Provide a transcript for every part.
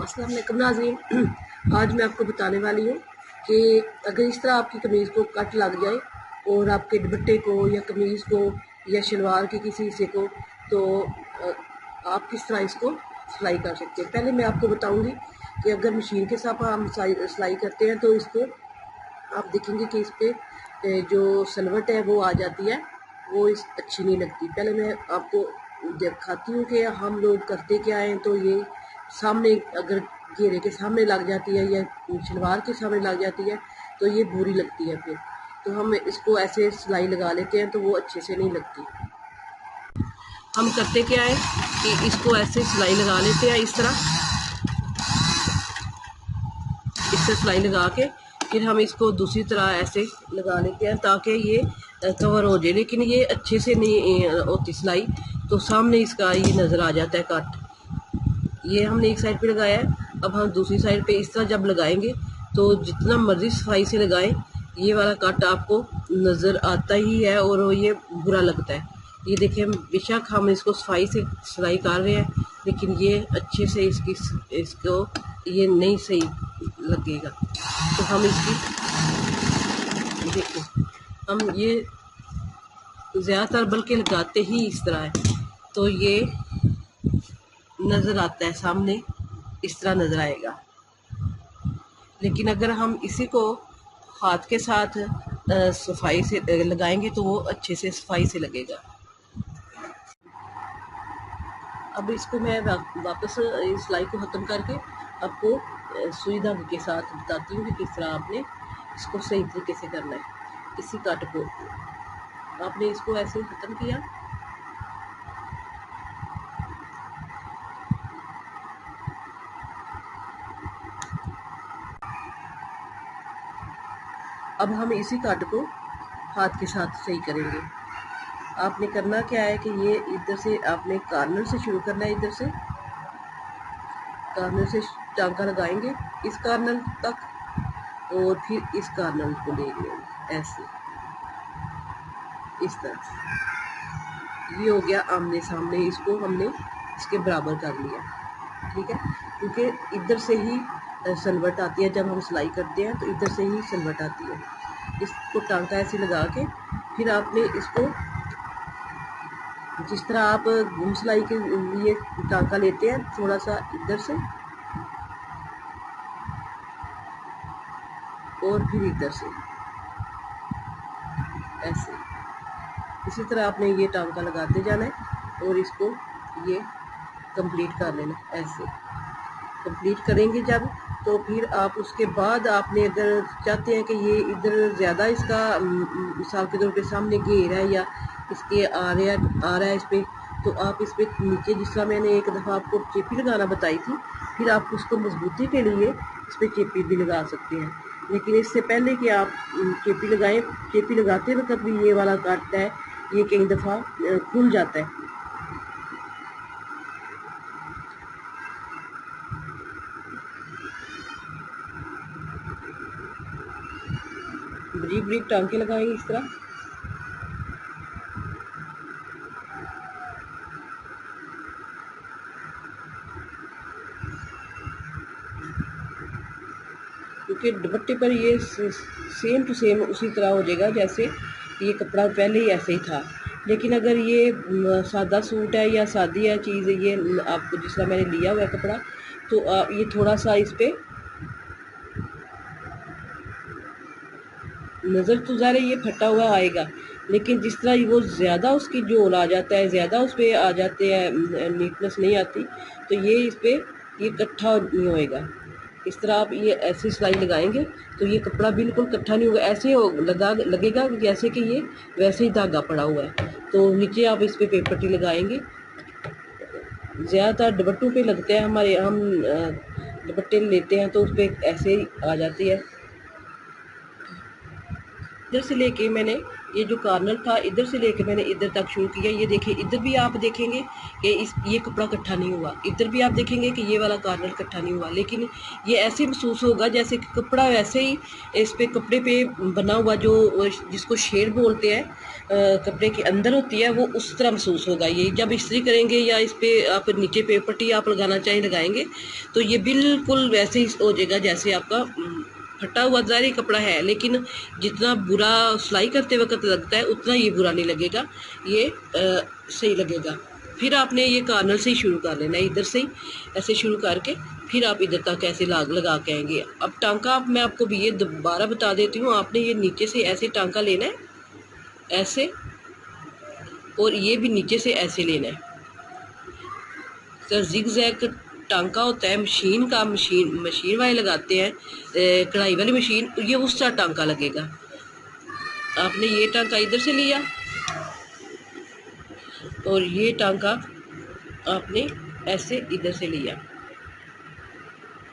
अस्सलाम वालेकुम नाज़रीन। आज मैं आपको बताने वाली हूँ कि अगर इस तरह आपकी कमीज़ को कट लग जाए और आपके दुपट्टे को या कमीज़ को या शलवार के किसी हिस्से को, तो आप किस तरह इसको सिलाई कर सकते हैं। पहले मैं आपको बताऊंगी कि अगर मशीन के साथ हम सिलाई करते हैं तो इसको आप देखेंगे कि इस पर जो सलवट है वो आ जाती है, वो अच्छी नहीं लगती। पहले मैं आपको दिखाती हूँ कि हम लोग करते क्या हैं। तो ये सामने अगर घेरे के सामने लग जाती है या शलवार के सामने लग जाती है तो ये बुरी लगती है। फिर तो हम इसको ऐसे सिलाई लगा लेते हैं तो वो अच्छे से नहीं लगती। हम करते क्या है कि इसको ऐसे सिलाई लगा लेते हैं, इस तरह इससे सिलाई लगा के फिर हम इसको दूसरी तरह ऐसे लगा लेते हैं ताकि ये कवर हो जाए। लेकिन ये अच्छे से नहीं होती सिलाई, तो सामने इसका ये नज़र आ जाता है कट। ये हमने एक साइड पे लगाया है, अब हम दूसरी साइड पे इस तरह जब लगाएंगे तो जितना मर्जी सफाई से लगाएं, ये वाला कट आपको नज़र आता ही है और ये बुरा लगता है। ये देखिए, बेशक हम इसको सफाई से सिलाई कर रहे हैं लेकिन ये अच्छे से इसको ये नहीं सही लगेगा। तो हम इसकी देखिए, हम ये ज़्यादातर बल्कि लगाते ही इस तरह है तो ये नज़र आता है, सामने इस तरह नज़र आएगा। लेकिन अगर हम इसी को हाथ के साथ सफाई से लगाएंगे तो वो अच्छे से सफाई से लगेगा। अब इसको मैं वापस इस सिलाई को ख़त्म करके आपको सुई धागे के साथ बताती हूँ कि किस तरह आपने इसको सही तरीके से करना है। इसी कट को आपने इसको ऐसे ख़त्म किया, अब हम इसी कट को हाथ के साथ सही करेंगे। आपने करना क्या है कि ये इधर से आपने कॉर्नर से शुरू करना है, इधर से कॉर्नर से टांका लगाएंगे इस कॉर्नर तक और फिर इस कॉर्नर को लेंगे ऐसे, इस तरह। ये हो गया आमने सामने, इसको हमने इसके बराबर कर लिया, ठीक है। क्योंकि इधर से ही सलवट आती है, जब हम सिलाई करते हैं तो इधर से ही सलवट आती है। इसको टांका ऐसे लगा के फिर आपने इसको जिस तरह आप घूम सिलाई के लिए टांका लेते हैं, थोड़ा सा इधर से और फिर इधर से ऐसे, इसी तरह आपने ये टांका लगाते जाना है और इसको ये कंप्लीट कर लेना। ऐसे कंप्लीट करेंगे जब, तो फिर आप उसके बाद आपने अगर चाहते हैं कि ये इधर ज़्यादा इसका मिसाल के तौर पे सामने घेर है या इसके आ रहा है इस पर, तो आप इस पर नीचे, जिस तरह मैंने एक दफ़ा आपको चेपी लगाना बताई थी, फिर आप उसको मजबूती के लिए इस पर चेपी भी लगा सकते हैं। लेकिन इससे पहले कि आप चेपी लगाएं, चेपी लगाते वक्त भी ये वाला कट है, ये कई दफ़ा खुल जाता है। बरीक बरीक टांके लगाएंगे इस तरह, क्योंकि दुपट्टे पर ये सेम टू सेम उसी तरह हो जाएगा जैसे ये कपड़ा पहले ही ऐसे ही था। लेकिन अगर ये सादा सूट है या सादी है चीज़, ये आपको जिस तरह मैंने लिया हुआ है कपड़ा, तो ये थोड़ा सा इस पर नज़र तो ज़ाहिर है ये फटा हुआ आएगा, लेकिन जिस तरह वो ज़्यादा उसकी जोड़ आ जाता है, ज़्यादा उस पर आ जाते हैं, नीटनेस नहीं आती, तो ये इस पर ये इकट्ठा नहीं होएगा। इस तरह आप ये ऐसी सिलाई लगाएंगे तो ये कपड़ा बिल्कुल इकट्ठा नहीं होगा, ऐसे लगेगा जैसे कि ये वैसे ही धागा पड़ा हुआ है। तो नीचे आप इस पर पेपर टी लगाएंगे। ज़्यादातर दुपट्टों पे लगते हैं हमारे, हम दुपट्टे लेते हैं तो उस पर ऐसे ही आ जाती है। इधर से लेके मैंने ये जो कॉर्नर था इधर से लेके मैंने इधर तक शुरू किया। ये देखिए इधर भी आप देखेंगे कि ये कपड़ा इकट्ठा नहीं हुआ, इधर भी आप देखेंगे कि ये वाला कॉर्नर इकट्ठा नहीं हुआ, लेकिन ये ऐसे महसूस होगा जैसे कि कपड़ा वैसे ही इस पे कपड़े पे बना हुआ, जो जिसको शेड बोलते हैं, कपड़े के अंदर होती है, वो उस तरह महसूस होगा। ये जब इस्त्री करेंगे या इस पर आप नीचे पे पट्टी आप लगाना चाहें लगाएंगे तो ये बिल्कुल वैसे ही हो जाएगा जैसे आपका फटा हुआ ज़ाहिर कपड़ा है, लेकिन जितना बुरा सिलाई करते वक्त लगता है उतना ये बुरा नहीं लगेगा, ये सही लगेगा। फिर आपने ये कॉर्नर से ही शुरू कर लेना है, इधर से ही ऐसे शुरू करके फिर आप इधर तक ऐसे लगा के आएंगे। अब टांका मैं आपको भी ये दोबारा बता देती हूँ, आपने ये नीचे से ऐसे टांका लेना है, ऐसे, और ये भी नीचे से ऐसे लेना है। सर जिग जैग टांका होता है मशीन का, मशीन वाले लगाते हैं, कढ़ाई वाली मशीन, ये उस तरह टांका लगेगा। आपने ये टांका इधर से लिया और ये टांका आपने ऐसे इधर से लिया।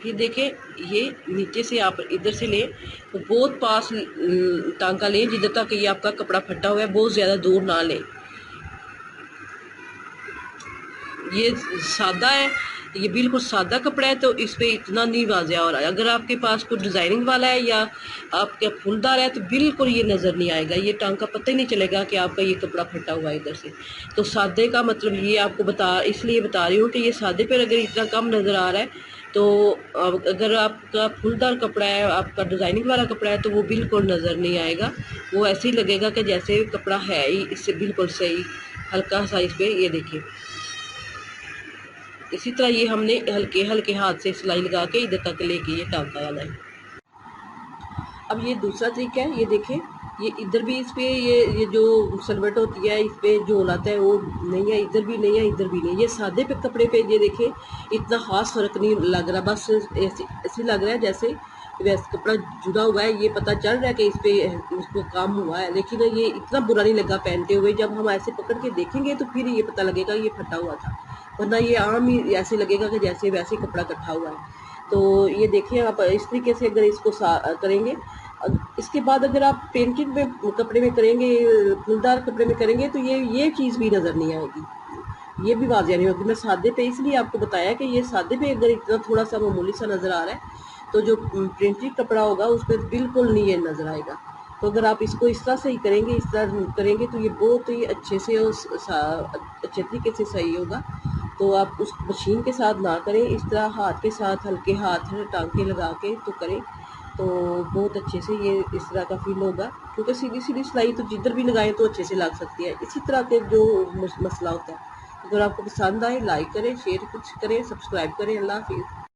फिर देखें ये नीचे से आप इधर से लें तो बहुत पास टांका लें जिधर तक ये आपका कपड़ा फटा हुआ है, बहुत ज़्यादा दूर ना लें। ये सादा है, ये बिल्कुल सादा कपड़ा है तो इस पे इतना नहीं वाज़िया हो रहा है। अगर आपके पास कोई डिज़ाइनिंग वाला है या आपका फुलदार है तो बिल्कुल ये नज़र नहीं आएगा, ये टांका पता ही नहीं चलेगा कि आपका ये कपड़ा फटा हुआ है इधर से। तो सादे का मतलब ये आपको इसलिए बता रही हूँ कि ये सादे पर अगर इतना कम नज़र आ रहा है तो अगर आपका फुलदार कपड़ा है, आपका डिज़ाइनिंग वाला कपड़ा है, तो वो बिल्कुल नज़र नहीं आएगा, वो ऐसे ही लगेगा कि जैसे कपड़ा है ही इससे बिल्कुल सही हल्का सा। इस पर ये देखिए इसी तरह ये हमने हल्के हल्के हाथ से सिलाई लगा के इधर तक लेके ये टांका आना है। अब ये दूसरा तरीका है, ये देखें ये इधर भी इस पे ये जो सलवट होती है इस पे जो आता है वो नहीं है, इधर भी नहीं है, इधर भी नहीं। ये सादे पे कपड़े पे ये देखें इतना खास फर्क नहीं लग रहा, बस ऐसे लग रहा है जैसे वैसे कपड़ा जुड़ा हुआ है, ये पता चल रहा है कि इस पे उसको काम हुआ है, लेकिन ये इतना बुरा नहीं लगा पहनते हुए। जब हम ऐसे पकड़ के देखेंगे तो फिर ये पता लगेगा ये फटा हुआ था, वरना ये आम ही ऐसे लगेगा कि जैसे वैसे कपड़ा इकट्ठा हुआ है। तो ये देखिए आप इस तरीके से अगर इसको करेंगे। इसके बाद अगर आप पेंटिंग में कपड़े में करेंगे, फुलदार कपड़े में करेंगे तो ये चीज़ भी नज़र नहीं आएगी, ये भी वाज़िया नहीं होगी। मैं सादे पे इसलिए आपको बताया कि ये सादे पे अगर इतना थोड़ा सा मामूली सा नज़र आ रहा है तो जो प्रिंटेड कपड़ा होगा उस पर बिल्कुल नहीं ये नज़र आएगा। तो अगर आप इसको इस तरह से ही करेंगे, इस तरह करेंगे तो ये बहुत ही अच्छे से और अच्छे तरीके से सही होगा। तो आप उस मशीन के साथ ना करें, इस तरह हाथ के साथ हल्के हाथ टांके लगा के तो करें, तो बहुत अच्छे से ये इस तरह का फील होगा। क्योंकि सीधी सीधी सिलाई तो जिधर भी लगाएं तो अच्छे से लग सकती है। इसी तरह के जो मसला होता है, अगर आपको पसंद आए लाइक करें, शेयर कुछ करें, सब्सक्राइब करें। अल्लाह हाफिज़।